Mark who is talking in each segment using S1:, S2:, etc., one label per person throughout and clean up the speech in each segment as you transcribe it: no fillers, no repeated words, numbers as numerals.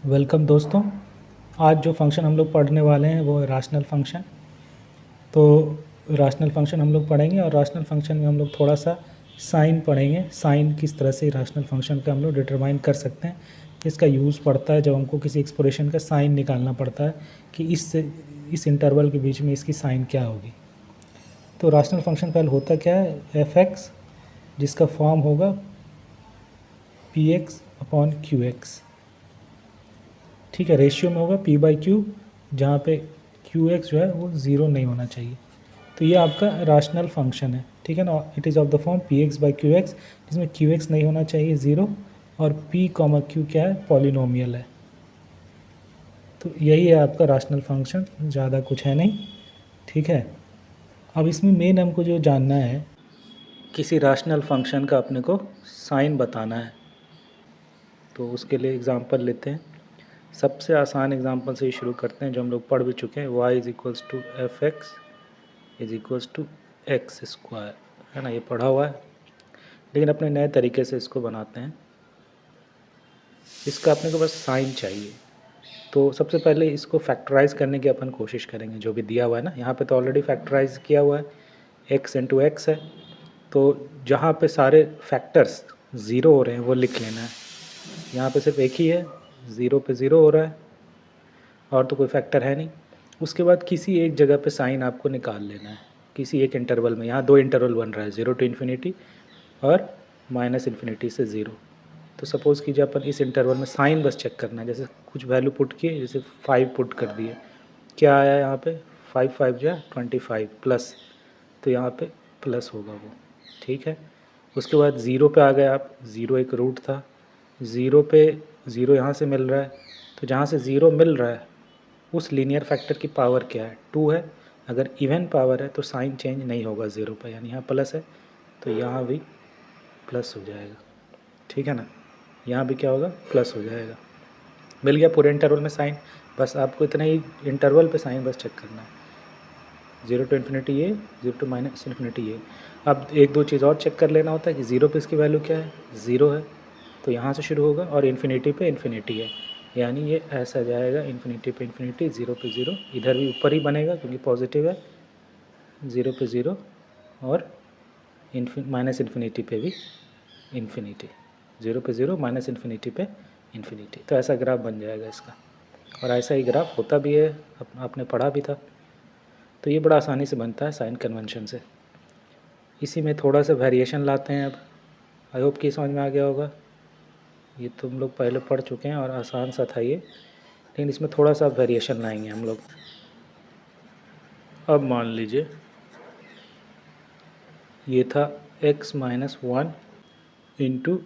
S1: Welcome दोस्तों। आज जो फंक्शन हम लोग पढ़ने वाले हैं वो है राशनल फंक्शन। तो राशनल फंक्शन हम लोग पढ़ेंगे और राशनल फंक्शन में हम लोग थोड़ा सा साइन पढ़ेंगे। साइन किस तरह से राशनल फंक्शन का हम लोग डिटरमाइन कर सकते हैं, इसका यूज़ पड़ता है जब हमको किसी एक्सप्रेशन का साइन निकालना पड़ता है कि इस इंटरवल के बीच में इसकी साइन क्या होगी। तो राशनल फंक्शन पहले होता क्या है, एफ एक्स, जिसका फॉर्म होगा P x upon Q x. ठीक है, रेशियो में होगा p बाई क्यू, जहाँ पे क्यू एक्स जो है वो ज़ीरो नहीं होना चाहिए। तो ये आपका राशनल फंक्शन है, ठीक है ना। It is of the form P x by Q x, जिसमें क्यू एक्स नहीं होना चाहिए ज़ीरो, और p कॉमा क्यू क्या है, पॉलिनोमियल है। तो यही है आपका राशनल फंक्शन, ज़्यादा कुछ है नहीं, ठीक है। अब इसमें मेन हमको जो जानना है, किसी राशनल फंक्शन का अपने को साइन बताना है। तो उसके लिए एग्ज़ाम्पल लेते हैं। सबसे आसान एग्जांपल से ही शुरू करते हैं जो हम लोग पढ़ भी चुके हैं। y is equals to F X is equals to X square, है ना, ये पढ़ा हुआ है, लेकिन अपने नए तरीके से इसको बनाते हैं। इसका अपने को बस साइन चाहिए। तो सबसे पहले इसको फैक्टराइज करने की अपन कोशिश करेंगे, जो भी दिया हुआ है ना, यहाँ पे तो ऑलरेडी फैक्टराइज किया हुआ है, x इंटू एक्स है। तो जहाँ पे सारे फैक्टर्स ज़ीरो हो रहे हैं वो लिख लेना है। यहाँ पे सिर्फ एक ही है, ज़ीरो पे ज़ीरो हो रहा है और तो कोई फैक्टर है नहीं। उसके बाद किसी एक जगह पे साइन आपको निकाल लेना है, किसी एक इंटरवल में। यहाँ दो इंटरवल बन रहा है, ज़ीरो टू इन्फिनिटी और माइनस इन्फिनिटी से ज़ीरो। तो सपोज़ कीजिए अपन इस इंटरवल में साइन बस चेक करना है। जैसे कुछ वैल्यू पुट किए, जैसे 5 पुट कर दिए, क्या आया यहाँ पे, 5 5 जा 25 प्लस, तो यहाँ पे प्लस होगा वो, ठीक है। उसके बाद ज़ीरो पे आ गए आप, ज़ीरो एक रूट था, ज़ीरो पे ज़ीरो यहाँ से मिल रहा है, तो जहाँ से ज़ीरो मिल रहा है उस लीनियर फैक्टर की पावर क्या है, 2 है। अगर इवन पावर है तो साइन चेंज नहीं होगा ज़ीरो पर, यानी यहाँ प्लस है तो यहाँ भी प्लस हो जाएगा, ठीक है ना। यहाँ भी क्या होगा, प्लस हो जाएगा। मिल गया पूरे इंटरवल में साइन। बस आपको इतना ही इंटरवल पे साइन बस चेक करना है, ज़ीरो टू इन्फिनिटी ये, ज़ीरो टू माइनस इन्फिनिटी ये। अब एक दो चीज़ और चेक कर लेना होता है कि ज़ीरो पे इसकी वैल्यू क्या है, ज़ीरो है, तो यहाँ से शुरू होगा, और इन्फिनिटी पे इन्फिनिटी है, यानी ये ऐसा जाएगा, इन्फिनिटी पे इन्फिनिटी, ज़ीरो पे ज़ीरो, इधर भी ऊपर ही बनेगा क्योंकि पॉजिटिव है, ज़ीरो पे ज़ीरो, और माइनस इन्फिनिटी पे भी इन्फिनिटी, ज़ीरो पे ज़ीरो, माइनस इन्फिनिटी पे इन्फिनिटी। तो ऐसा ग्राफ बन जाएगा इसका, और ऐसा ही ग्राफ होता भी है, आपने पढ़ा भी था। तो ये बड़ा आसानी से बनता है साइन कन्वेंशन से। इसी में थोड़ा सा वेरिएशन लाते हैं अब। आई होप कि समझ में आ गया होगा। ये तुम लोग पहले पढ़ चुके हैं और आसान सा था ये, लेकिन इसमें थोड़ा सा वेरिएशन लाएंगे हम लोग। अब मान लीजिए ये था x minus one into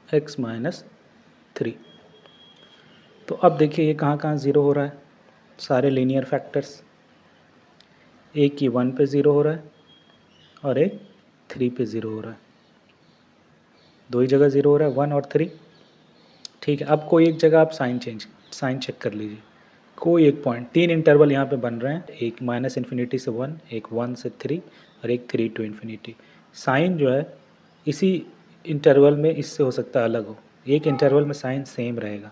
S1: x minus three. तो अब देखिए ये कहाँ कहाँ ज़ीरो हो रहा है, सारे लीनियर फैक्टर्स। एक ही 1 पे ज़ीरो हो रहा है और एक 3 पे ज़ीरो हो रहा है, दो ही जगह ज़ीरो हो रहा है, 1 और 3, ठीक है। अब कोई एक जगह आप साइन चेक कर लीजिए, कोई एक पॉइंट, तीन इंटरवल यहाँ पे बन रहे हैं, एक माइनस इन्फिनिटी से 1, एक 1 से 3 और एक 3 टू इन्फिनिटी। साइन जो है इसी इंटरवल में इससे हो सकता है अलग हो, एक इंटरवल में साइन सेम रहेगा,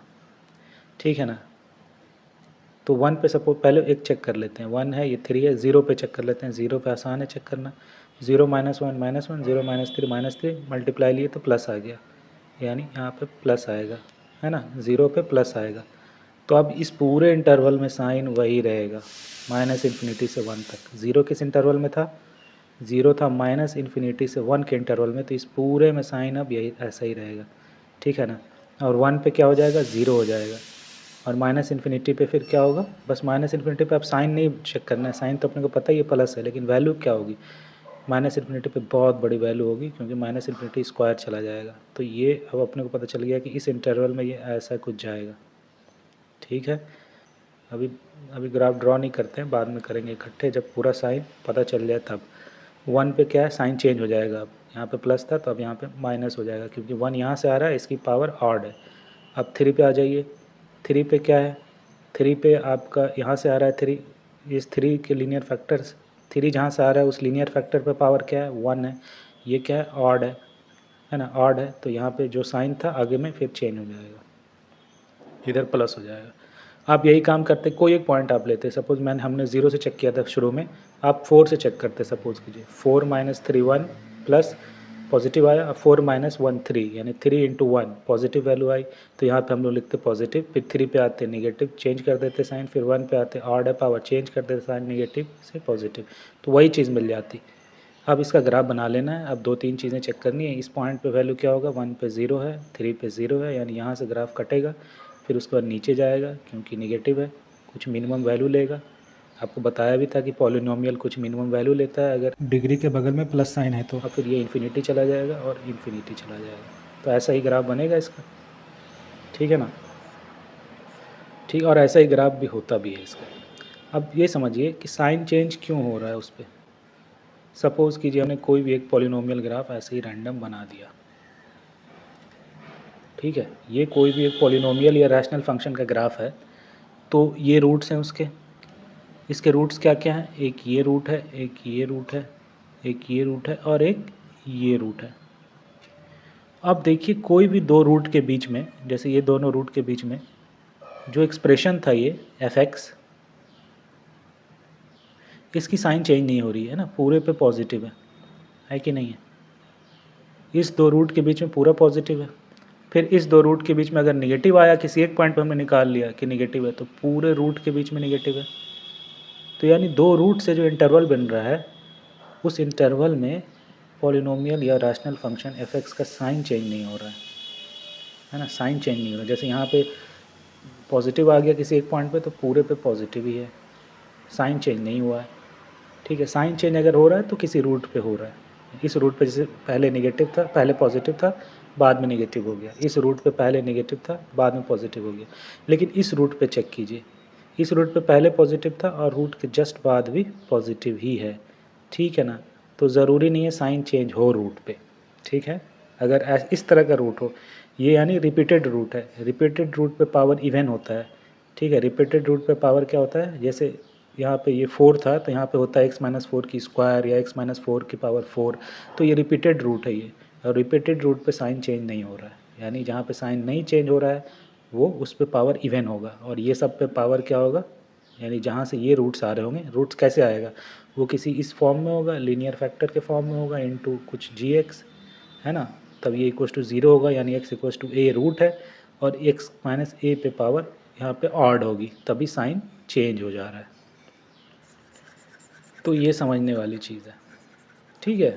S1: ठीक है ना। तो 1 पे सपोज पहले एक चेक कर लेते हैं, 1 है, ये 3 है। 0 पे चेक कर लेते हैं, 0 पे आसान है चेक करना, 0 minus one minus one, 0 minus three multiply लिए तो प्लस आ गया, यानी यहाँ पे प्लस आएगा, है ना, 0 पे प्लस आएगा। तो अब इस पूरे इंटरवल में साइन वही रहेगा, माइनस इन्फिनिटी से 1 तक। 0 किस इंटरवल में था, 0 था माइनस इन्फिनिटी से 1 के इंटरवल में, तो इस पूरे में साइन अब यही ऐसा ही रहेगा, ठीक है ना। और 1 पे क्या हो जाएगा, 0 हो जाएगा, और माइनस इन्फिनिटी पे फिर क्या होगा, बस माइनस इन्फिनिटी पे अब साइन नहीं चेक करना है, साइन तो अपने को पता ही है प्लस है, लेकिन वैल्यू क्या होगी, माइनस इन्फिनिटी पे बहुत बड़ी वैल्यू होगी, क्योंकि माइनस इन्फिनिटी स्क्वायर चला जाएगा। तो ये अब अपने को पता चल गया कि इस इंटरवल में ये ऐसा कुछ जाएगा, ठीक है। अभी अभी ग्राफ ड्रॉ नहीं करते हैं, बाद में करेंगे इकट्ठे जब पूरा साइन पता चल जाए तब। 1 पे क्या है, साइन चेंज हो जाएगा, अब यहाँ पे प्लस था तो अब यहाँ पे माइनस हो जाएगा, क्योंकि 1 यहाँ से आ रहा है, इसकी पावर ऑड है। अब 3 पे आ जाइए, 3 पे क्या है, 3 पे आपका यहाँ से आ रहा है 3, इस 3 के लीनियर फैक्टर्स, 3 जहाँ से आ रहा है उस लीनियर फैक्टर पे पावर क्या है, 1 है। ये क्या है, ऑड है ना, ऑड है, तो यहाँ पे जो साइन था आगे में फिर चेंज हो जाएगा, इधर प्लस हो जाएगा। आप यही काम करते, कोई एक पॉइंट आप लेते, सपोज हमने 0 से चेक किया था शुरू में, आप 4 से चेक करते, सपोज कीजिए 4 - 3 1 प्लस पॉजिटिव आया, 4 - 1 3, यानी 3 × 1 पॉजिटिव वैल्यू आई। तो यहाँ पे हम लोग लिखते पॉजिटिव, फिर 3 पे आते नेगेटिव, चेंज कर देते साइन, फिर 1 पे आते ऑड है पावर, चेंज कर देते साइन नेगेटिव से पॉजिटिव, तो वही चीज़ मिल जाती। अब इसका ग्राफ बना लेना है। अब 2-3 चीज़ें चेक करनी है। इस पॉइंट पे वैल्यू क्या होगा, 1 पे 0 है, 3 पे 0 है, यानी यहाँ से ग्राफ कटेगा, फिर उसके बाद नीचे जाएगा क्योंकि नेगेटिव है, कुछ मिनिमम वैल्यू लेगा। आपको बताया भी था कि पॉलिनोमियल कुछ मिनिमम वैल्यू लेता है अगर डिग्री के बगल में प्लस साइन है तो, और फिर ये इन्फिनिटी चला जाएगा और इन्फिनिटी चला जाएगा। तो ऐसा ही ग्राफ बनेगा इसका, ठीक है ना। ठीक, और ऐसा ही ग्राफ भी होता भी है इसका। अब ये समझिए कि साइन चेंज क्यों हो रहा है उस पर। सपोज़ कीजिए हमने कोई भी एक पॉलिनोमियल ग्राफ ऐसे ही रैंडम बना दिया, ठीक है। ये कोई भी एक पॉलिनोमियल या रैशनल फंक्शन का ग्राफ है, तो ये रूट्स हैं उसके, इसके रूट्स क्या क्या हैं, एक ये रूट है, एक ये रूट है, एक ये रूट है और एक ये रूट है। अब देखिए कोई भी दो रूट के बीच में, जैसे ये दोनों रूट के बीच में जो एक्सप्रेशन था ये f(x), इसकी साइन चेंज नहीं हो रही है ना, पूरे पे पॉजिटिव है कि नहीं है। इस दो रूट के बीच में पूरा पॉजिटिव है। फिर इस दो रूट के बीच में अगर नेगेटिव आया, किसी एक पॉइंट पर हमने निकाल लिया कि नेगेटिव है, तो पूरे रूट के बीच में नेगेटिव है। तो यानी दो रूट से जो इंटरवल बन रहा है, उस इंटरवल में पॉलिनोमियल या रैशनल फंक्शन f(x) का साइन चेंज नहीं हो रहा है ना, साइन चेंज नहीं हो रहा। जैसे यहाँ पे पॉजिटिव आ गया किसी एक पॉइंट पे, तो पूरे पे पॉजिटिव ही है, साइन चेंज नहीं हुआ है, ठीक है। साइन चेंज अगर हो रहा है तो किसी रूट पे हो रहा है। इस रूट पे जैसे पहले नेगेटिव था, पहले पॉजिटिव था, बाद में नेगेटिव हो गया। इस रूट पे पहले नेगेटिव था, बाद में पॉजिटिव हो गया। लेकिन इस रूट पे चेक कीजिए, इस रूट पे पहले पॉजिटिव था और रूट के जस्ट बाद भी पॉजिटिव ही है, ठीक है ना। तो ज़रूरी नहीं है साइन चेंज हो रूट पे, ठीक है। अगर इस तरह का रूट हो, ये यानी रिपीटेड रूट है, रिपीटेड रूट पे पावर इवन होता है, ठीक है। रिपीटेड रूट पे पावर क्या होता है, जैसे यहाँ पे ये 4 था तो यहाँ पे होता है x-4 की स्क्वायर या x-4 की पावर 4। तो ये रिपीटेड रूट है ये, और रिपीटेड रूट पे साइन चेंज नहीं हो रहा है, यानी जहाँ पे साइन नहीं चेंज हो रहा है वो उस पे पावर इवन होगा, और ये सब पे पावर क्या होगा, यानी जहाँ से ये रूट्स आ रहे होंगे, रूट्स कैसे आएगा, वो किसी इस फॉर्म में होगा, लीनियर फैक्टर के फॉर्म में होगा, इनटू कुछ gx, है ना। तब ये इक्वल टू 0 होगा, यानी x equal to a root है, और x माइनस a पे पावर यहाँ पे ऑड होगी, तभी साइन चेंज हो जा रहा है। तो ये समझने वाली चीज़ है, ठीक है।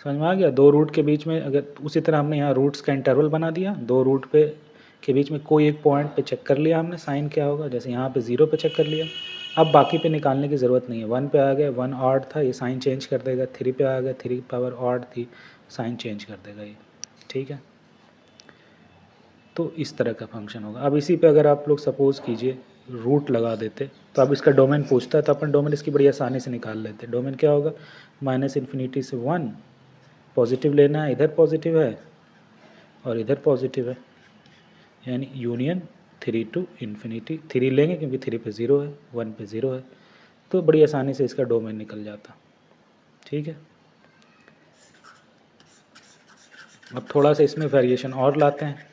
S1: समझ में आ गया। दो रूट के बीच में अगर उसी तरह हमने यहाँ रूट्स का इंटरवल बना दिया, दो रूट पे के बीच में कोई एक पॉइंट पे चेक कर लिया हमने साइन क्या होगा, जैसे यहाँ पे 0 पे चेक कर लिया। अब बाकी पे निकालने की ज़रूरत नहीं है। 1 पे आ गया, 1 ऑड था, ये साइन चेंज कर देगा। 3 पे आ गया, 3 पावर ऑड थी, साइन चेंज कर देगा ये, ठीक है। तो इस तरह का फंक्शन होगा। अब इसी पे अगर आप लोग सपोज़ कीजिए रूट लगा देते, तो अब इसका डोमेन पूछता है, तो अपन डोमेन इसकी बड़ी आसानी से निकाल लेते। डोमेन क्या होगा, -∞ से 1, पॉजिटिव लेना है, इधर पॉजिटिव है और इधर पॉजिटिव है, यानी यूनियन 3 to ∞। 3 लेंगे क्योंकि 3 पे 0 है, 1 पे 0 है, तो बड़ी आसानी से इसका डोमेन निकल जाता, ठीक है। अब थोड़ा सा इसमें वेरिएशन और लाते हैं।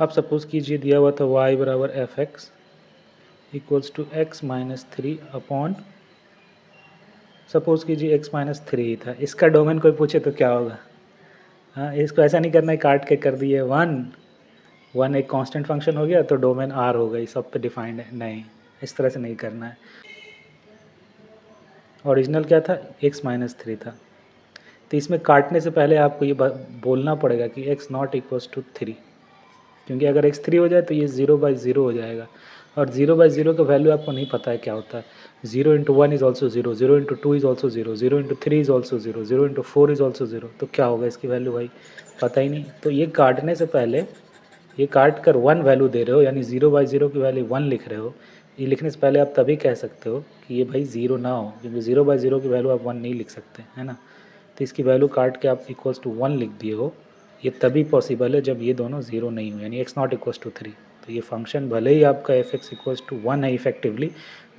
S1: अब सपोज़ कीजिए दिया हुआ था y बराबर f(x) equals to x-3 upon, suppose कीजिए x-3 था। इसका डोमेन कोई पूछे तो क्या होगा। हाँ, इसको ऐसा नहीं करना है काट के कर दिए 1 एक कांस्टेंट फंक्शन हो गया तो डोमेन r हो गई, सब पे डिफाइंड है, नहीं, इस तरह से नहीं करना है। ओरिजिनल क्या था, x-3 था। तो इसमें काटने से पहले आपको ये बोलना पड़ेगा कि x⧧3, क्योंकि अगर x3 हो जाए तो ये 0/0 हो जाएगा, और 0/0 का वैल्यू आपको नहीं पता है क्या होता है। 0 × 1 is also 0, 0 × 2 is also 0, 0 × 3 is also 0, 0 × 4 is also 0। तो क्या होगा इसकी वैल्यू भाई, पता ही नहीं। तो ये काटने से पहले, ये काट कर 1 वैल्यू दे रहे हो, यानी 0/0 की वैल्यू 1 लिख रहे हो। ये लिखने से पहले आप तभी कह सकते हो कि ये भाई 0 ना हो, क्योंकि 0/0 की वैल्यू आप 1 नहीं लिख सकते, है ना। तो इसकी वैल्यू काट के आप इक्वल्स टू 1 लिख दिए हो। ये तभी पॉसिबल है जब ये दोनों 0 नहीं हो, यानी x⧧3। तो ये फंक्शन भले ही आपका f(x)=1 है effectively,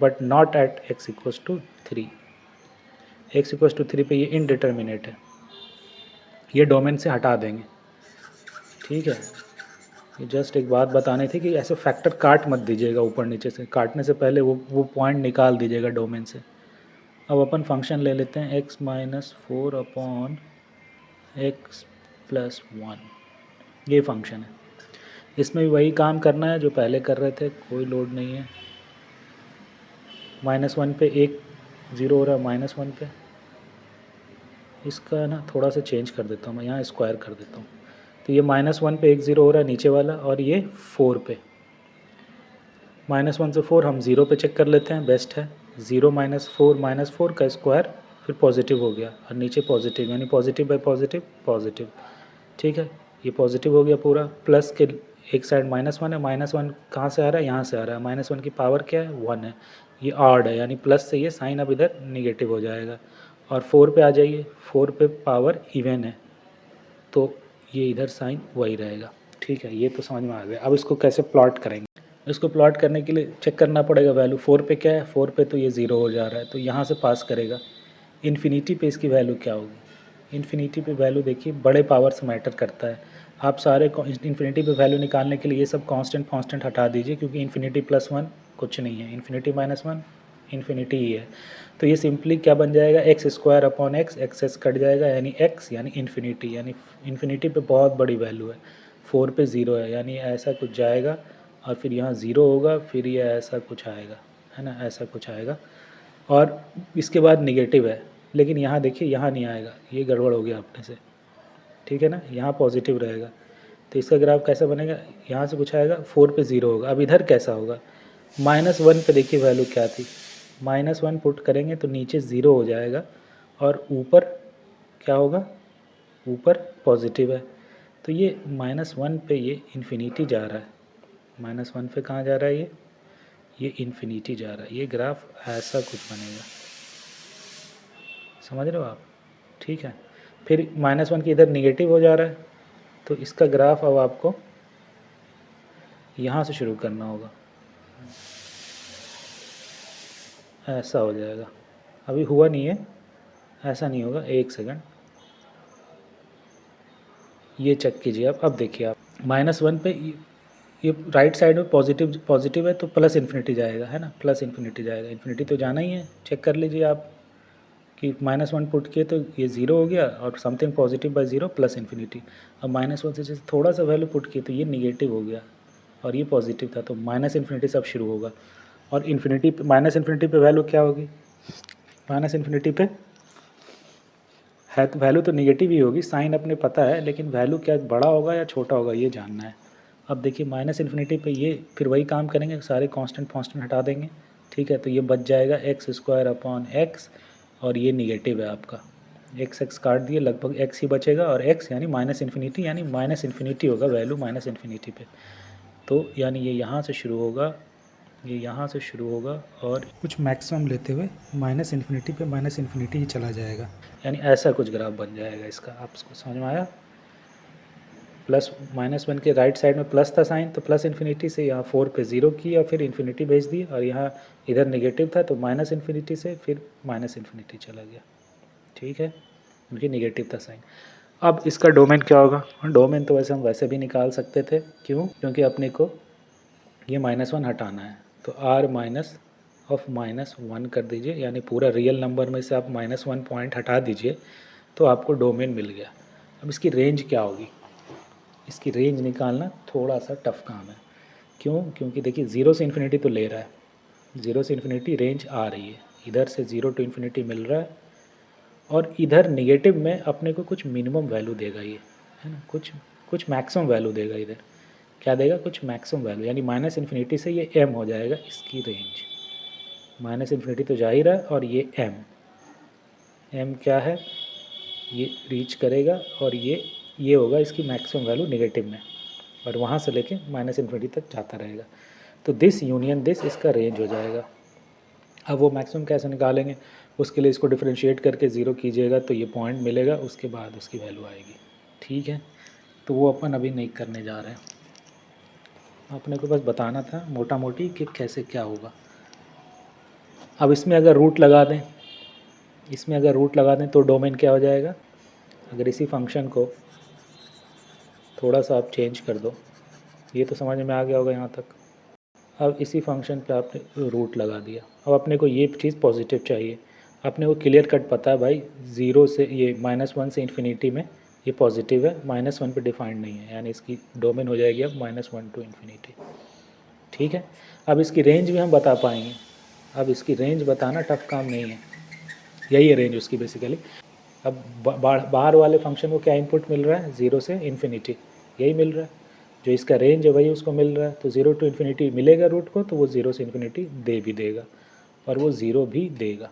S1: but not at x=3। x=3 पे ये इनडिटर्मिनेट है, ये डोमेन से हटा देंगे, ठीक है। ये जस्ट एक बात बतानी थी कि ऐसे फैक्टर काट मत दीजिएगा ऊपर नीचे से, काटने से पहले वो पॉइंट निकाल दीजिएगा डोमेन से। अब अपन फंक्शन ले लेते हैं x minus 4 upon x plus 1, ये फंक्शन है। इसमें भी वही काम करना है जो पहले कर रहे थे, कोई लोड नहीं है। -1 पे एक ज़ीरो हो रहा है, -1 पे। इसका ना थोड़ा सा चेंज कर देता हूँ मैं, यहाँ स्क्वायर कर देता हूँ। तो ये -1 पे एक ज़ीरो हो रहा है नीचे वाला, और ये 4 पे। -1 से 4 हम 0 पे चेक कर लेते हैं, बेस्ट है। 0 माइनस फोर का स्क्वायर, फिर पॉजिटिव हो गया, और नीचे पॉजिटिव, यानी पॉजिटिव बाई पॉजिटिव पॉजिटिव। ठीक है, ये पॉजिटिव हो गया पूरा। प्लस के एक साइड -1 है, -1 कहाँ से आ रहा है, यहाँ से आ रहा है। -1 की पावर क्या है, 1 है। ये ऑड है, यानी प्लस से ये साइन अब इधर निगेटिव हो जाएगा। और 4 पे आ जाइए, 4 पे पावर इवन है, तो ये इधर साइन वही रहेगा। ठीक है, ये तो समझ में आ गया। अब इसको कैसे प्लॉट करेंगे, इसको प्लॉट करने के लिए चेक करना पड़ेगा वैल्यू। 4 पे क्या है, 4 पे तो ये 0 हो जा रहा है, तो यहाँ से पास करेगा। इन्फिनिटी पे इसकी वैल्यू क्या होगी, इन्फिनिटी पे वैल्यू देखिए बड़े पावर से मैटर करता है। आप सारे इन्फिनिटी पे वैल्यू निकालने के लिए ये सब कांस्टेंट हटा दीजिए, क्योंकि इन्फिनिटी +1 कुछ नहीं है, इन्फिनिटी -1 इन्फिनिटी ही है। तो ये सिंपली क्या बन जाएगा, X square upon X, X's cut जाएगा, यानी एक्स यानी इन्फिनिटी, यानी इन्फिनिटी पे बहुत बड़ी वैल्यू है। 4 पे 0 है, यानी ऐसा कुछ जाएगा, और फिर यहाँ 0 होगा, फिर ये ऐसा कुछ आएगा, है ना, ऐसा कुछ आएगा। और इसके बाद निगेटिव है, लेकिन यहाँ देखिए यहाँ नहीं आएगा, ये गड़बड़ हो गया अपने से। ठीक है ना, यहाँ पॉजिटिव रहेगा, तो इसका ग्राफ कैसा बनेगा, यहाँ से कुछ आएगा, 4 पे 0 होगा। अब इधर कैसा होगा, -1 पे देखिए वैल्यू क्या थी, -1 पुट करेंगे तो नीचे 0 हो जाएगा, और ऊपर क्या होगा, ऊपर पॉजिटिव है। तो ये -1 पे ये इन्फिनिटी जा रहा है, -1 पे कहाँ जा रहा है, ये इन्फिनिटी जा रहा है। ये ग्राफ ऐसा कुछ बनेगा, समझ रहे हो आप। ठीक है, फिर -1 के इधर निगेटिव हो जा रहा है, तो इसका ग्राफ अब आपको यहाँ से शुरू करना होगा, ऐसा हो जाएगा। अभी हुआ नहीं है, ऐसा नहीं होगा, एक सेकंड, ये चेक कीजिए आप। अब देखिए आप, -1 पे ये राइट साइड में पॉजिटिव पॉजिटिव है, तो प्लस इन्फिनिटी जाएगा, है ना, प्लस इन्फिनिटी जाएगा, इन्फिनिटी तो जाना ही है। चेक कर लीजिए आप कि -1 पुट किए तो ये 0 हो गया, और something positive by 0 plus infinity. अब -1 से जैसे थोड़ा सा वैल्यू पुट किए तो ये निगेटिव हो गया, और ये पॉजिटिव था, तो माइनस इन्फिनिटी से अब शुरू होगा। और इन्फिनिटी माइनस इन्फिनिटी पे वैल्यू क्या होगी, माइनस इन्फिनिटी पे है तो वैल्यू तो निगेटिव ही होगी, साइन अपने पता है, लेकिन वैल्यू क्या बड़ा होगा या छोटा होगा ये जानना है। अब देखिए माइनस इन्फिनिटी पे ये फिर वही काम करेंगे, सारे कांस्टेंट हटा देंगे। ठीक है, तो ये बच जाएगा एक्स स्क्वायर अपॉन एक्स, और ये निगेटिव है आपका, एक्स काट दिए, लगभग एक्स ही बचेगा, और एक्स यानी माइनस इन्फिनिटी, यानी माइनस इन्फिनिटी होगा वैल्यू माइनस इन्फिनिटी पे। तो यानी ये यहाँ से शुरू होगा, ये यहाँ से शुरू होगा, और कुछ मैक्सिमम लेते हुए माइनस इन्फिनिटी पे माइनस इन्फिनिटी ही चला जाएगा, यानी ऐसा कुछ ग्राफ बन जाएगा इसका। आपको समझ में आया, प्लस -1 के राइट साइड में प्लस था साइन, तो प्लस इन्फिनिटी से यहाँ 4 पे 0 किया, फिर इन्फिनिटी भेज दी, और यहाँ इधर नेगेटिव था तो माइनस इन्फिनिटी से फिर माइनस इन्फिनिटी चला गया। ठीक है, उनकी नेगेटिव था साइन। अब इसका डोमेन क्या होगा, डोमेन तो वैसे हम वैसे भी निकाल सकते थे, क्यों, क्योंकि अपने को ये -1 हटाना है, तो r माइनस ऑफ -1 कर दीजिए, यानी पूरा रियल नंबर में से आप -1 पॉइंट हटा दीजिए, तो आपको डोमेन मिल गया। अब इसकी रेंज क्या होगी, इसकी रेंज निकालना थोड़ा सा टफ काम है। क्यों, क्योंकि देखिए 0 से इन्फिनिटी तो ले रहा है, 0 से इन्फिनिटी रेंज आ रही है, इधर से 0 टू इन्फिनिटी मिल रहा है, और इधर निगेटिव में अपने को कुछ मिनिमम वैल्यू देगा ये, है ना, कुछ मैक्सिमम वैल्यू देगा। इधर क्या देगा, कुछ मैक्सिमम वैल्यू, यानी माइनस इन्फिनिटी से ये m हो जाएगा इसकी रेंज, माइनस इन्फिनिटी तो जा ही रहा है, और ये m क्या है, ये रीच करेगा, और ये होगा इसकी मैक्सिमम वैल्यू निगेटिव में, और वहाँ से लेके माइनस इन्फिनिटी तक जाता रहेगा। तो दिस यूनियन दिस इसका रेंज हो जाएगा। अब वो मैक्सिमम कैसे निकालेंगे, उसके लिए इसको डिफरेंशिएट करके 0 कीजिएगा तो ये पॉइंट मिलेगा, उसके बाद उसकी वैल्यू आएगी। ठीक है, तो वो अपन अभी नहीं करने जा रहे हैं, अपने को बस बताना था मोटा मोटी कि कैसे क्या होगा। अब इसमें अगर रूट लगा दें, इसमें अगर रूट लगा दें तो डोमेन क्या हो जाएगा, अगर इसी फंक्शन को थोड़ा सा आप चेंज कर दो, ये तो समझ में आ गया होगा यहाँ तक। अब इसी फंक्शन पे आपने रूट लगा दिया। अब अपने को ये चीज़ पॉजिटिव चाहिए। अपने को क्लियर कट पता है भाई, ज़ीरो से ये -1 से इन्फिनिटी में ये पॉजिटिव है, -1 पे डिफाइंड नहीं है, यानी इसकी डोमेन हो जाएगी अब -1 टू इन्फिनिटी। ठीक है, अब इसकी रेंज भी हम बता पाएंगे। अब इसकी रेंज बताना टफ काम नहीं है, यही है रेंज उसकी बेसिकली। अब बाहर वाले फंक्शन को क्या इनपुट मिल रहा है, 0 से इन्फिनिटी, यही मिल रहा है। जो इसका रेंज है वही उसको मिल रहा है, तो 0 टू इन्फिनिटी मिलेगा रूट को, तो वो 0 से इन्फिनिटी दे भी देगा और वो 0 भी देगा,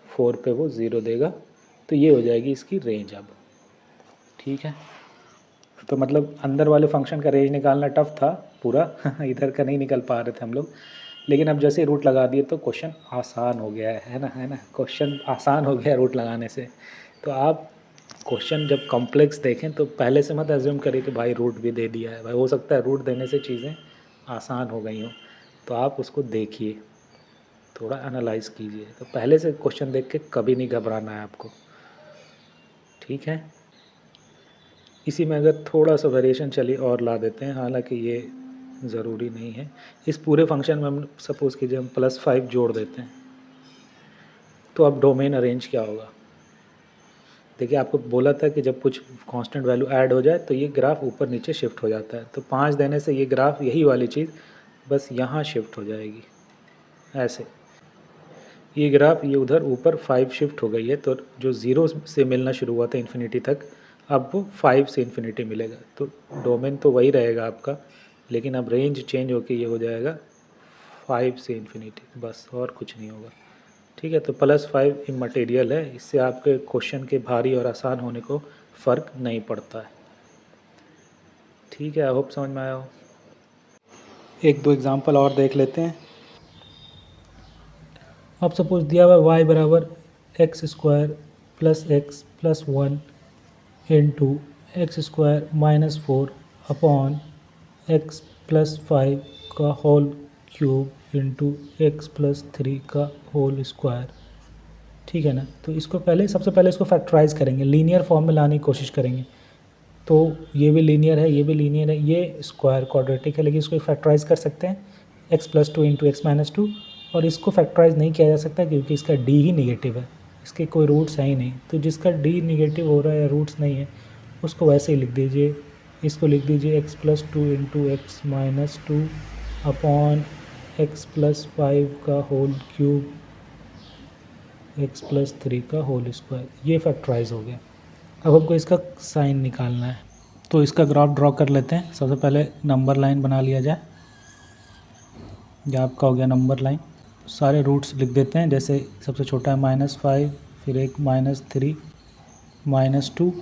S1: 4 पे वो 0 देगा। तो ये हो जाएगी इसकी रेंज अब। ठीक है, तो मतलब अंदर वाले फंक्शन का रेंज निकालना टफ था पूरा इधर का नहीं निकल पा रहे थे हम लोग, लेकिन अब जैसे रूट लगा दिए तो क्वेश्चन आसान हो गया है ना, क्वेश्चन आसान हो गया रूट लगाने से। तो आप क्वेश्चन जब कॉम्प्लेक्स देखें तो पहले से मत एज्यूम करिए कि भाई रूट भी दे दिया है, भाई हो सकता है रूट देने से चीज़ें आसान हो गई हों, तो आप उसको देखिए, थोड़ा एनालाइज कीजिए। तो पहले से क्वेश्चन देख के कभी नहीं घबराना है आपको। ठीक है, इसी में अगर थोड़ा सा वेरिएशन चलिए और ला देते हैं, हालांकि ये ज़रूरी नहीं है। इस पूरे फंक्शन में हम सपोज़ कीजिए हम +5 जोड़ देते हैं, तो अब डोमेन अरेंज क्या होगा। देखिए आपको बोला था कि जब कुछ कांस्टेंट वैल्यू ऐड हो जाए तो ये ग्राफ ऊपर नीचे शिफ्ट हो जाता है, तो 5 देने से ये ग्राफ यही वाली चीज़ बस यहाँ शिफ्ट हो जाएगी ऐसे। ये ग्राफ ये उधर ऊपर 5 शिफ्ट हो गई है, तो जो 0 से मिलना शुरू हुआ था इन्फिनिटी तक, अब वो 5 से इन्फिनिटी मिलेगा। तो डोमेन तो वही रहेगा आपका, लेकिन अब रेंज चेंज होके ये हो जाएगा 5 से इन्फिनिटी, बस और कुछ नहीं होगा। ठीक है, तो +5 इममटेरियल है, इससे आपके क्वेश्चन के भारी और आसान होने को फ़र्क नहीं पड़ता है। ठीक है, आई होप समझ में आया हो। एक दो एग्जांपल और देख लेते हैं। अब सपोज दिया हुआ y बराबर x² + x + 1 into x² - 4 upon x + 5 का होल क्यूब इंटू x + 3 का होल स्क्वायर। ठीक है ना, तो इसको सबसे पहले इसको फैक्टराइज करेंगे, लीनियर फॉर्म में लाने की कोशिश करेंगे। तो ये भी लीनियर है, ये भी लीनियर है, ये स्क्वायर क्वाड्रेटिक है, लेकिन इसको फैक्टराइज कर सकते हैं x + 2 इंटू x - 2, और इसको फैक्टराइज नहीं किया जा सकता क्योंकि इसका d ही निगेटिव है, इसके कोई रूट्स है ही नहीं। तो जिसका d निगेटिव हो रहा है या रूट्स नहीं है उसको वैसे ही लिख दीजिए, इसको लिख दीजिए x + 2 into x - 2 upon x + 5 का होल क्यूब x + 3 का होल स्क्वायर। ये फैक्टराइज हो गया। अब हमको इसका साइन निकालना है, तो इसका ग्राफ ड्रॉ कर लेते हैं। सबसे पहले नंबर लाइन बना लिया जाए, यह आपका हो गया नंबर लाइन। सारे रूट्स लिख देते हैं, जैसे सबसे छोटा है -5, फिर एक -3, -2,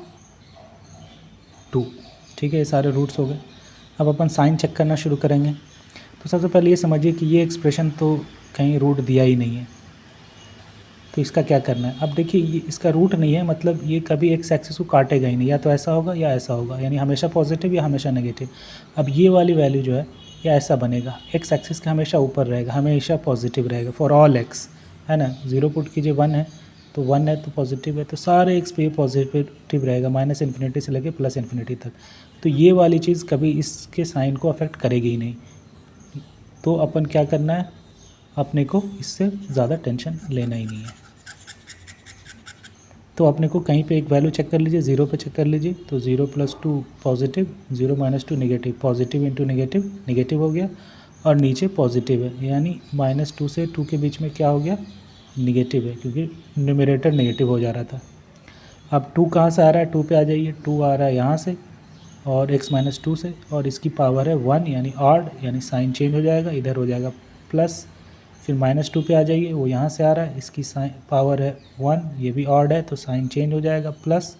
S1: 2। ठीक है, ये सारे रूट्स हो गए। अब अपन साइन चेक करना शुरू करेंगे। तो सबसे पहले ये समझिए कि ये एक्सप्रेशन तो कहीं रूट दिया ही नहीं है, तो इसका क्या करना है। अब देखिए ये इसका रूट नहीं है, मतलब ये कभी एक्स एक्सिस को काटेगा ही नहीं, या तो ऐसा होगा या ऐसा होगा, यानी हमेशा पॉजिटिव या हमेशा नेगेटिव। अब ये वाली वैल्यू जो है ये ऐसा बनेगा, एक्स एक्सिस के हमेशा ऊपर रहेगा, हमेशा पॉजिटिव रहेगा फॉर ऑल एक्स, है ना। 0 पुट कीजिए, 1 है तो 1 है तो पॉजिटिव है, तो सारे एक्स पे पॉजिटिव रहेगा, -∞ से लेके +∞ तक। तो ये वाली चीज़ कभी इसके साइन को अफेक्ट करेगी ही नहीं। तो अपन क्या करना है, अपने को इससे ज़्यादा टेंशन लेना ही नहीं है। तो अपने को कहीं पे एक वैल्यू चेक कर लीजिए, 0 पे चेक कर लीजिए, तो 0 + 2 positive, 0 - 2 negative, positive into negative negative हो गया, और नीचे पॉजिटिव है, यानी -2 से 2 के बीच में क्या हो गया, निगेटिव है, क्योंकि न्यूमरेटर नेगेटिव हो जा रहा था। अब 2 कहाँ से आ रहा है, 2 पे आ जाइए, 2 आ रहा है यहाँ से और x - 2 से, और इसकी पावर है 1, यानी ऑड, यानी साइन चेंज हो जाएगा, इधर हो जाएगा प्लस। फिर -2 पे आ जाइए, वो यहाँ से आ रहा है, इसकी साइन पावर है 1, ये भी ऑड है तो साइन चेंज हो जाएगा प्लस।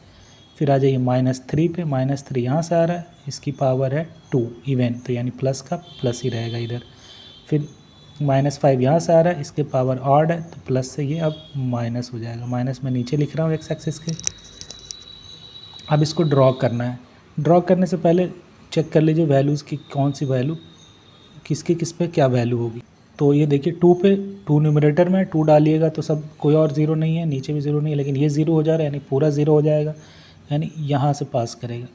S1: फिर आ जाइए -3 पे, -3 यहाँ से आ रहा है, इसकी पावर है 2 इवन, तो यानी प्लस का प्लस ही रहेगा इधर। फिर -5 यहाँ से आ रहा है, इसके पावर ऑड है तो प्लस से ये अब माइनस हो जाएगा, माइनस में नीचे लिख रहा हूँ एक्स एक्सिस के। अब इसको ड्रॉ करना है। ड्रॉ करने से पहले चेक कर लीजिए वैल्यूज़ की कौन सी वैल्यू किसकी किस पे क्या वैल्यू होगी। तो ये देखिए 2 पे 2 न्यूमरेटर में 2 डालिएगा तो सब कोई और ज़ीरो नहीं है, नीचे भी ज़ीरो नहीं है, लेकिन ये ज़ीरो हो जा रहा है, यानी पूरा ज़ीरो हो जाएगा, यानी यहाँ से पास करेगा।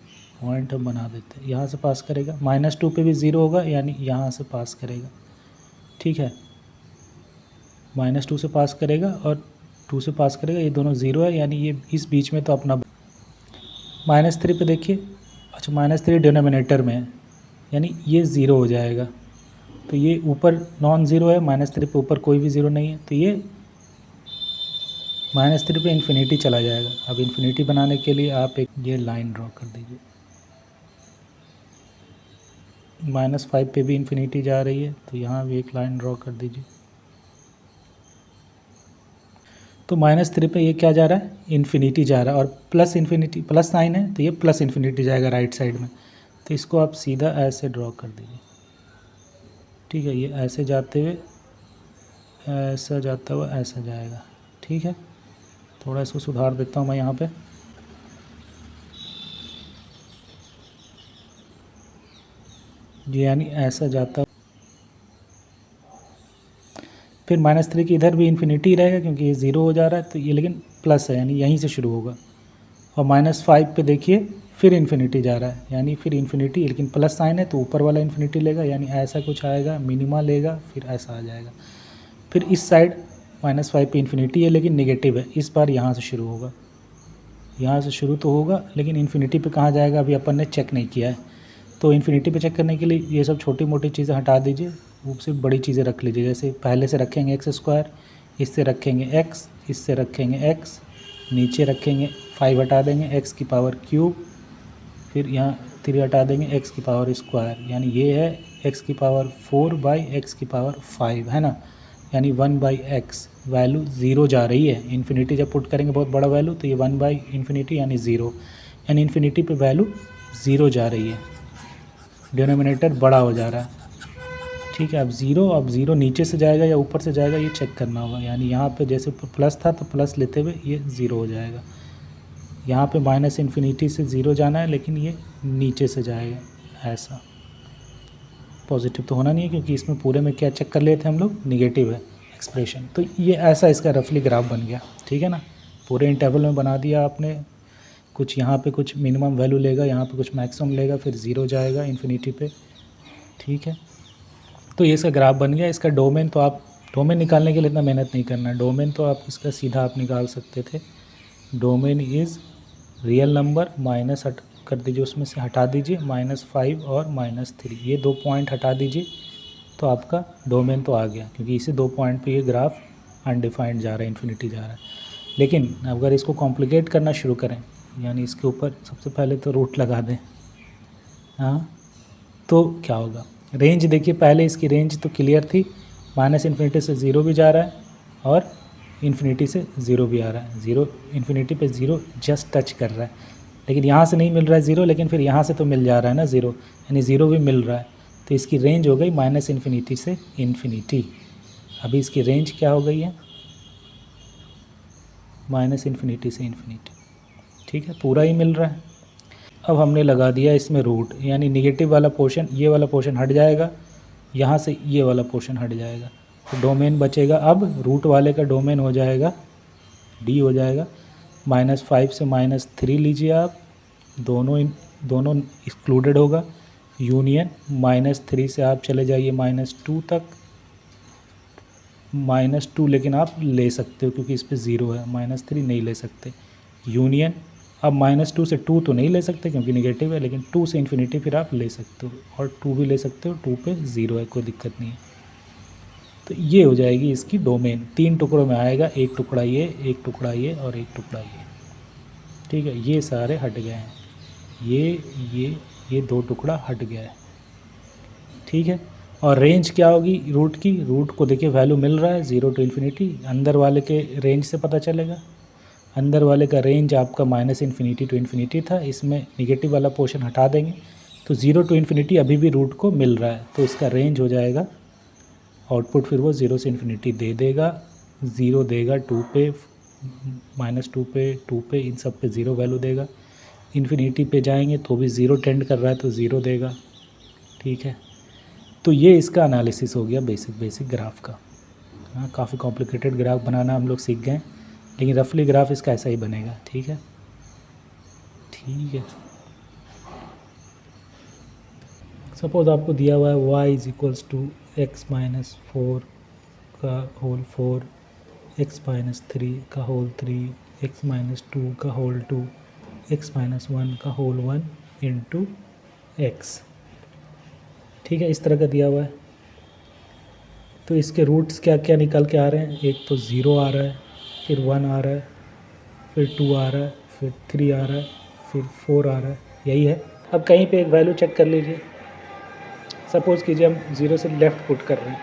S1: पॉइंट हम बना देते हैं, यहाँ से पास करेगा, -2 पे भी 0 होगा यानी यहाँ से पास करेगा, ठीक है, -2 से पास करेगा और 2 से पास करेगा, ये दोनों 0 है यानी ये इस बीच में तो अपना -3 पे देखिए, अच्छा -3 डिनोमिनेटर में है यानी ये 0 हो जाएगा, तो ये ऊपर नॉन ज़ीरो है, -3 पे ऊपर कोई भी ज़ीरो नहीं है, तो ये -3 पे इन्फिनिटी चला जाएगा। अब इन्फिनिटी बनाने के लिए आप एक ये लाइन ड्रॉ कर दीजिए, -5 पे भी इन्फिनिटी जा रही है तो यहाँ भी एक लाइन ड्रॉ कर दीजिए। तो -3 पे ये क्या जा रहा है, इन्फिनिटी जा रहा है, और प्लस इन्फिनिटी प्लस साइन है तो ये प्लस इन्फिनिटी जाएगा राइट साइड में, तो इसको आप सीधा ऐसे ड्रॉ कर दीजिए, ठीक है, ये ऐसे जाते हुए ऐसा जाता हुआ ऐसा जाएगा, ठीक है। थोड़ा इसको सुधार देता हूँ मैं यहाँ पे, यानी ऐसा जाता, फिर -3 की इधर भी इन्फिनिटी रहेगा क्योंकि ये 0 हो जा रहा है, तो ये लेकिन प्लस है यानी यहीं से शुरू होगा, और -5 पे देखिए फिर इन्फिनिटी जा रहा है यानी फिर इन्फिनिटी, लेकिन प्लस साइन है तो ऊपर वाला इन्फिनिटी लेगा यानी ऐसा कुछ आएगा, मिनिमा लेगा, फिर ऐसा आ जाएगा। फिर इस साइड -5 पे इन्फिनिटी है लेकिन नेगेटिव है, इस बार यहाँ से शुरू होगा, यहाँ से शुरू तो होगा लेकिन इन्फिनिटी पे कहाँ जाएगा अभी अपन ने चेक नहीं किया है, तो इन्फिनिटी पे चेक करने के लिए ये सब छोटी मोटी चीज़ें हटा दीजिए, वो सिर्फ बड़ी चीज़ें रख लीजिए, जैसे पहले से रखेंगे x², इससे रखेंगे x, इससे रखेंगे x, नीचे रखेंगे 5 हटा देंगे x⁻³, फिर यहाँ 3 हटा देंगे x⁻², यानी ये है x⁻4/x⁻5 है ना, यानी 1/x, वैल्यू 0 जा रही है, इन्फिनिटी जब पुट करेंगे बहुत बड़ा वैल्यू तो ये 1/∞ यानी 0, यानी इन्फिनिटी पे वैल्यू 0 जा रही है, डिनोमिनेटर बड़ा हो जा रहा है, ठीक है। अब ज़ीरो नीचे से जाएगा या ऊपर से जाएगा ये चेक करना होगा, यानी यहाँ पे जैसे प्लस था तो प्लस लेते हुए ये 0 हो जाएगा, यहाँ पे -∞ से 0 जाना है लेकिन ये नीचे से जाएगा, ऐसा पॉजिटिव तो होना नहीं है क्योंकि इसमें पूरे में क्या चेक कर लिए थे हम लोग, निगेटिव है एक्सप्रेशन, तो ये ऐसा इसका रफली ग्राफ बन गया, ठीक है ना। पूरे इंटरवल में बना दिया आपने, कुछ यहाँ पे कुछ मिनिमम वैल्यू लेगा, यहाँ पे कुछ मैक्सिमम लेगा, फिर 0 जाएगा इन्फिनिटी पे, ठीक है। तो ये इसका ग्राफ बन गया। इसका डोमेन तो आप डोमेन निकालने के लिए इतना मेहनत नहीं करना, डोमेन तो आप इसका सीधा आप निकाल सकते थे, domain is real number minus हट कर दीजिए, उसमें से हटा दीजिए -5 और -3, ये 2 पॉइंट हटा दीजिए तो आपका डोमेन तो आ गया, क्योंकि इसी 2 पॉइंट पे ये ग्राफ अनडिफाइंड जा रहा है, इन्फिनिटी जा रहा है। लेकिन अगर इसको कॉम्प्लिकेट करना शुरू करें, यानी इसके ऊपर सबसे पहले तो रूट लगा दें, हाँ, तो क्या होगा, रेंज देखिए, पहले इसकी रेंज तो क्लियर थी, -∞ से 0 भी जा रहा है और इन्फिनिटी से 0 भी आ रहा है, 0 इन्फिनिटी पे 0 जस्ट टच कर रहा है, लेकिन यहाँ से नहीं मिल रहा है 0, लेकिन फिर यहाँ से तो मिल जा रहा है ना 0, यानी 0 भी मिल रहा है, तो इसकी रेंज हो गई -∞ से इन्फिनिटी। अभी इसकी रेंज क्या हो गई है, -∞ से इन्फिनिटी, ठीक है, पूरा ही मिल रहा है। अब हमने लगा दिया इसमें रूट, यानी निगेटिव वाला पोर्शन, ये वाला पोर्शन हट जाएगा, यहाँ से ये वाला पोर्शन हट जाएगा, तो डोमेन बचेगा, अब रूट वाले का डोमेन हो जाएगा d हो जाएगा, -5 से -3 लीजिए आप, दोनों एक्सक्लूडेड होगा, यूनियन -3 से आप चले जाइए -2 तक, -2 लेकिन आप ले सकते हो क्योंकि इस पर 0 है, -3 नहीं ले सकते, यूनियन, अब -2 से 2 तो नहीं ले सकते क्योंकि निगेटिव है, लेकिन 2 से इन्फिनिटी फिर आप ले सकते हो, और 2 भी ले सकते हो, 2 पे 0 है, कोई दिक्कत नहीं है। तो ये हो जाएगी इसकी डोमेन, 3 टुकड़ों में आएगा, एक टुकड़ा ये, एक टुकड़ा ये और एक टुकड़ा ये, ठीक है, ये सारे हट गए हैं, ये 2 टुकड़ा हट गया है, ठीक है। और रेंज क्या होगी रूट की, रूट को देखिए वैल्यू मिल रहा है 0 टू इन्फिनिटी, अंदर वाले के रेंज से पता चलेगा, अंदर वाले का रेंज आपका -∞ टू इन्फिनिटी था, इसमें निगेटिव वाला पोर्शन हटा देंगे तो 0 टू इन्फिनिटी अभी भी रूट को मिल रहा है, तो इसका रेंज हो जाएगा, आउटपुट फिर वो 0 से इन्फिनिटी दे देगा, 0 देगा 2 पे, -2 पे, 2 पे, इन सब पे 0 वैल्यू देगा, इन्फिनिटी पे जाएंगे तो भी 0 टेंड कर रहा है तो 0 देगा, ठीक है। तो ये इसका एनालिसिस हो गया बेसिक ग्राफ का। हाँ, काफ़ी कॉम्प्लिकेटेड ग्राफ बनाना हम लोग सीख गए, लेकिन रफली ग्राफ इसका ऐसा ही बनेगा, ठीक है। सपोज़ आपको दिया हुआ है y is equals to X minus 4 का होल 4, एक्स माइनस 3 का होल 3, एक्स माइनस 2 का होल 2, एक्स माइनस 1 का होल 1 इंटू एक्स। ठीक है, इस तरह का दिया हुआ है। तो इसके रूट्स क्या क्या निकल के आ रहे हैं, एक तो 0 आ रहा है, फिर 1 आ रहा है, फिर 2 आ रहा है, फिर 3 आ रहा है, फिर 4 आ रहा है, यही है। अब कहीं पे एक वैल्यू चेक कर लीजिए। सपोज़ कीजिए हम 0 से लेफ़्ट पुट कर रहे हैं,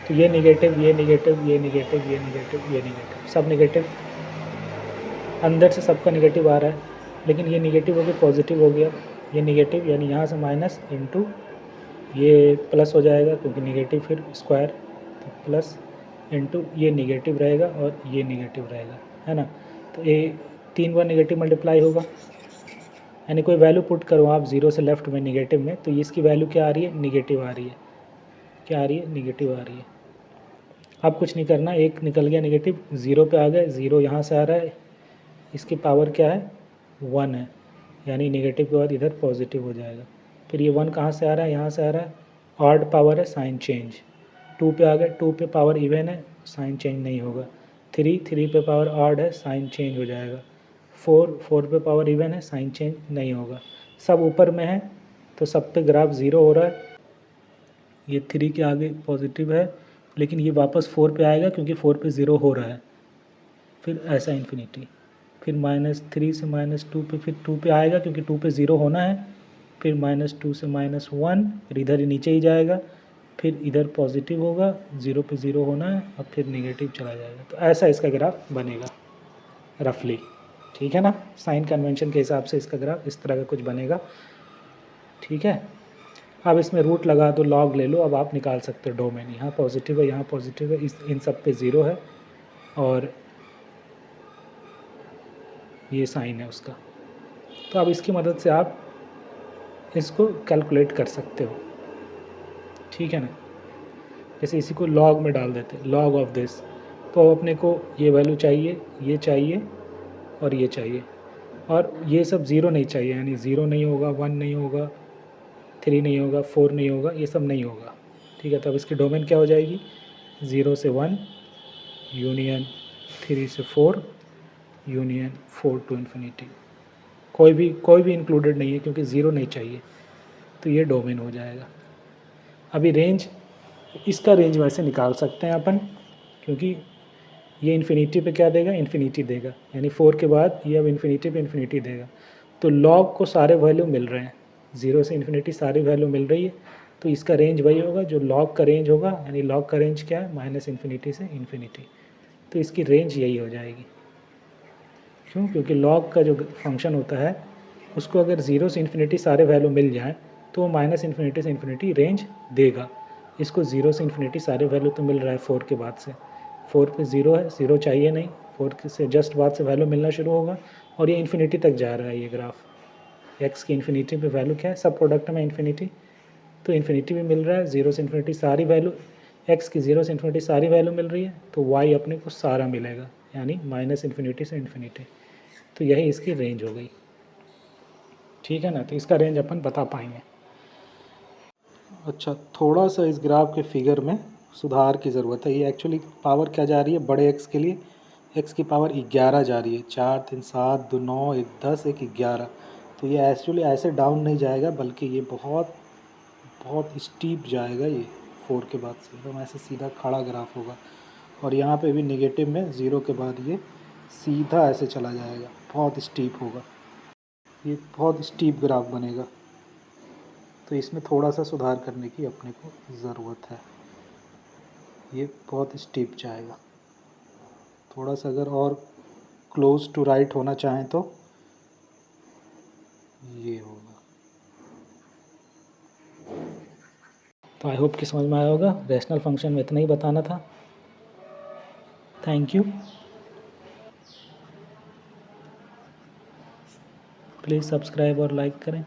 S1: तो ये नेगेटिव, ये नेगेटिव, ये नेगेटिव, ये नेगेटिव, ये नेगेटिव, सब नेगेटिव, अंदर से सबका नेगेटिव आ रहा है। लेकिन ये नेगेटिव हो गया पॉजिटिव हो गया, ये नेगेटिव यानी यहाँ से माइनस इंटू ये प्लस हो जाएगा क्योंकि नेगेटिव फिर स्क्वायर, तो प्लस इंटू ये नेगेटिव रहेगा और ये नेगेटिव रहेगा, है ना। तो ये 3 बार नेगेटिव मल्टीप्लाई होगा, यानी कोई वैल्यू पुट करो आप 0 से लेफ्ट में नेगेटिव में, तो इसकी वैल्यू क्या आ रही है, नेगेटिव आ रही है। क्या आ रही है, नेगेटिव आ रही है। अब कुछ नहीं करना, एक निकल गया नेगेटिव, 0 पे आ गए, 0 यहाँ से आ रहा है, इसकी पावर क्या है, 1 है, यानी नेगेटिव के बाद इधर पॉजिटिव हो जाएगा। फिर ये 1 कहाँ से आ रहा है, यहाँ से आ रहा है, ऑड पावर है, साइन चेंज। 2 पे आ गए, 2 पे पावर इवन है, साइन चेंज नहीं होगा। 3 पे पावर ऑड है, साइन चेंज हो जाएगा। 4 पे पावर इवन है, साइन चेंज नहीं होगा। सब ऊपर में है तो सब पे ग्राफ 0 हो रहा है। ये 3 के आगे पॉजिटिव है, लेकिन ये वापस 4 पे आएगा क्योंकि 4 पे 0 हो रहा है। फिर ऐसा इन्फिनिटी, फिर -3 से -2 पे, फिर 2 पे आएगा क्योंकि 2 पे 0 होना है। फिर -2 से -1, फिर इधर ही नीचे ही जाएगा, फिर इधर पॉजिटिव होगा, 0 पे 0 होना है, और फिर नेगेटिव चला जाएगा। तो ऐसा इसका ग्राफ बनेगा रफली, ठीक है ना। साइन कन्वेंशन के हिसाब से इसका ग्राफ इस तरह का कुछ बनेगा, ठीक है। अब इसमें रूट लगा दो, लॉग ले लो, अब आप निकाल सकते हो डोमेन। यहाँ पॉजिटिव है, यहाँ पॉजिटिव है, इन सब पे 0 है, और ये साइन है उसका। तो अब इसकी मदद से आप इसको कैलकुलेट कर सकते हो, ठीक है ना। जैसे इसी को लॉग में डाल देते, लॉग ऑफ दिस, तो अपने को ये वैल्यू चाहिए, ये चाहिए और ये चाहिए, और ये सब 0 नहीं चाहिए, यानी 0 नहीं होगा, 1 नहीं होगा, 3 नहीं होगा, 4 नहीं होगा, ये सब नहीं होगा, ठीक है। तो अब इसकी डोमेन क्या हो जाएगी, 0 से 1 यूनियन 3 से 4 यूनियन 4 टू इन्फिनिटी। कोई भी इंक्लूडेड नहीं है क्योंकि 0 नहीं चाहिए, तो ये डोमेन हो जाएगा। अभी रेंज, इसका रेंज वैसे निकाल सकते हैं अपन, क्योंकि ये इन्फिनिटी पे क्या देगा, इन्फिनिटी देगा, यानी 4 के बाद ये अब इन्फिनिटी पे इन्फिनिटी देगा। तो लॉग को सारे वैल्यू मिल रहे हैं, 0 से इन्फिनिटी सारी वैल्यू मिल रही है, तो इसका रेंज वही होगा जो लॉग का रेंज होगा, यानी लॉग का रेंज क्या है, -इन्फिनिटी से इन्फिनिटी। तो इसकी रेंज यही हो जाएगी। क्यों, क्योंकि लॉग का जो फंक्शन होता है उसको अगर 0 से इन्फिनिटी सारे वैल्यू मिल जाएँ तो वो -इन्फिनिटी से इन्फिनिटी रेंज देगा। इसको 0 से इन्फिनिटी सारे वैल्यू तो मिल रहा है 4 के बाद से, 4 पे 0 है, 0 चाहिए नहीं, 4 से जस्ट बाद से वैल्यू मिलना शुरू होगा, और ये इन्फिनिटी तक जा रहा है ये ग्राफ। एक्स की इन्फिनिटी पे वैल्यू क्या है, सब प्रोडक्ट में इन्फिनिटी, तो इन्फिनिटी भी मिल रहा है, 0 से इन्फिनिटी सारी वैल्यू, एक्स की 0 से इन्फिनिटी सारी वैल्यू मिल रही है, तो वाई अपने को सारा मिलेगा, यानी -इन्फिनिटी से इन्फिनिटी। तो यही इसकी रेंज हो गई, ठीक है ना। तो इसका रेंज अपन बता पाएंगे। अच्छा, थोड़ा सा इस ग्राफ के फिगर में सुधार की ज़रूरत है। ये एक्चुअली पावर क्या जा रही है, बड़े एक्स के लिए एक्स की पावर 11 जा रही है, 4 3 7 2 9 1 10 1 11। तो ये एक्चुअली ऐसे डाउन नहीं जाएगा, बल्कि ये बहुत बहुत स्टीप जाएगा, ये 4 के बाद से एकदम ऐसे सीधा खड़ा ग्राफ होगा, और यहाँ पे भी नेगेटिव में 0 के बाद ये सीधा ऐसे चला जाएगा, बहुत स्टीप होगा, ये बहुत स्टीप ग्राफ बनेगा। तो इसमें थोड़ा सा सुधार करने की अपने को ज़रूरत है, ये बहुत स्टीप जाएगा। थोड़ा सा अगर और क्लोज टू राइट होना चाहें तो ये होगा। तो आई होप कि समझ में आया होगा, रैशनल फंक्शन में इतना ही बताना था। थैंक यू, प्लीज़ सब्सक्राइब और लाइक करें।